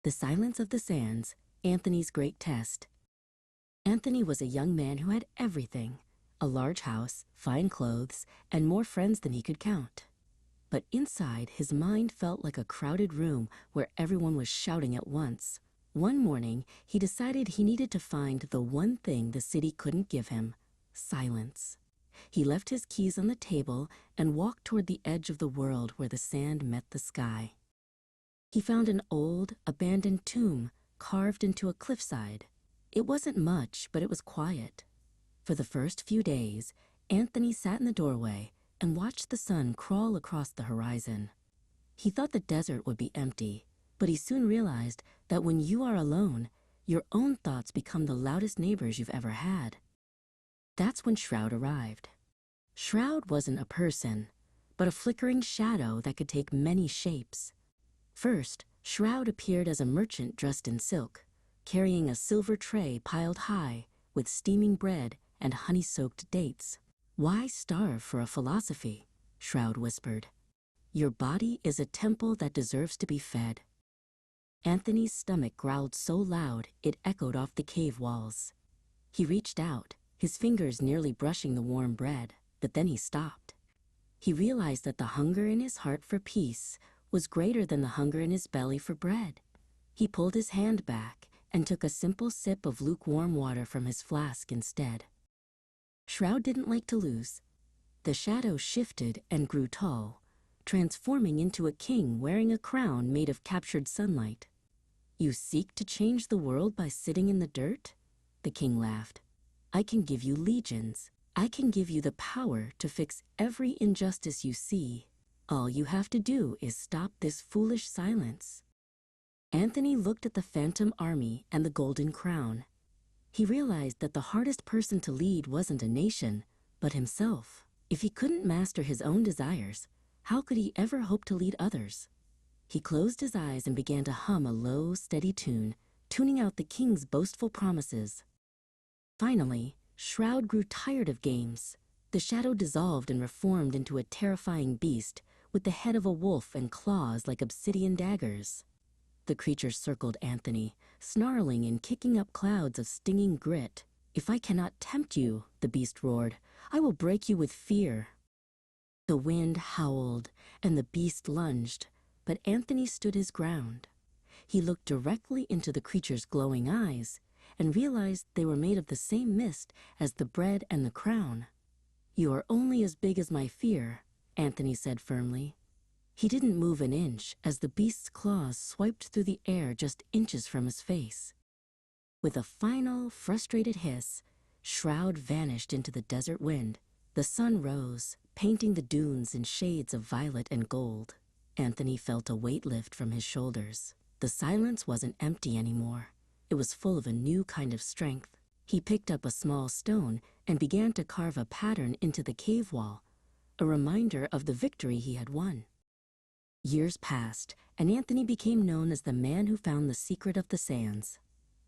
The Silence of the Sands, Anthony's Great Test. Anthony was a young man who had everything: a large house, fine clothes, and more friends than he could count. But inside, his mind felt like a crowded room where everyone was shouting at once. One morning, he decided he needed to find the one thing the city couldn't give him: silence. He left his keys on the table and walked toward the edge of the world where the sand met the sky. He found an old, abandoned tomb carved into a cliffside. It wasn't much, but it was quiet. For the first few days, Anthony sat in the doorway and watched the sun crawl across the horizon. He thought the desert would be empty, but he soon realized that when you are alone, your own thoughts become the loudest neighbors you've ever had. That's when Shroud arrived. Shroud wasn't a person, but a flickering shadow that could take many shapes. First, Shroud appeared as a merchant dressed in silk, carrying a silver tray piled high with steaming bread and honey-soaked dates. "Why starve for a philosophy?" Shroud whispered. "Your body is a temple that deserves to be fed." Anthony's stomach growled so loud it echoed off the cave walls. He reached out, his fingers nearly brushing the warm bread, but then he stopped. He realized that the hunger in his heart for peace was greater than the hunger in his belly for bread. He pulled his hand back and took a simple sip of lukewarm water from his flask instead. Shroud didn't like to lose. The shadow shifted and grew tall, transforming into a king wearing a crown made of captured sunlight. "You seek to change the world by sitting in the dirt?" The king laughed. "I can give you legions. I can give you the power to fix every injustice you see. All you have to do is stop this foolish silence." Anthony looked at the phantom army and the golden crown. He realized that the hardest person to lead wasn't a nation, but himself. If he couldn't master his own desires, how could he ever hope to lead others? He closed his eyes and began to hum a low, steady tune, tuning out the king's boastful promises. Finally, Shroud grew tired of games. The shadow dissolved and reformed into a terrifying beast with the head of a wolf and claws like obsidian daggers. The creature circled Anthony, snarling and kicking up clouds of stinging grit. "If I cannot tempt you," the beast roared, "I will break you with fear." The wind howled and the beast lunged, but Anthony stood his ground. He looked directly into the creature's glowing eyes and realized they were made of the same mist as the bread and the crown. "You are only as big as my fear," Anthony said firmly. He didn't move an inch as the beast's claws swiped through the air just inches from his face. With a final, frustrated hiss, Shroud vanished into the desert wind. The sun rose, painting the dunes in shades of violet and gold. Anthony felt a weight lift from his shoulders. The silence wasn't empty anymore. It was full of a new kind of strength. He picked up a small stone and began to carve a pattern into the cave wall, a reminder of the victory he had won. Years passed, and Anthony became known as the man who found the secret of the sands.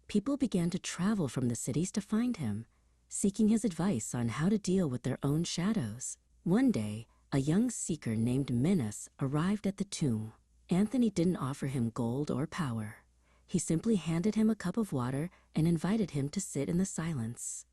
People began to travel from the cities to find him, seeking his advice on how to deal with their own shadows. One day, a young seeker named Minas arrived at the tomb. Anthony didn't offer him gold or power. He simply handed him a cup of water and invited him to sit in the silence.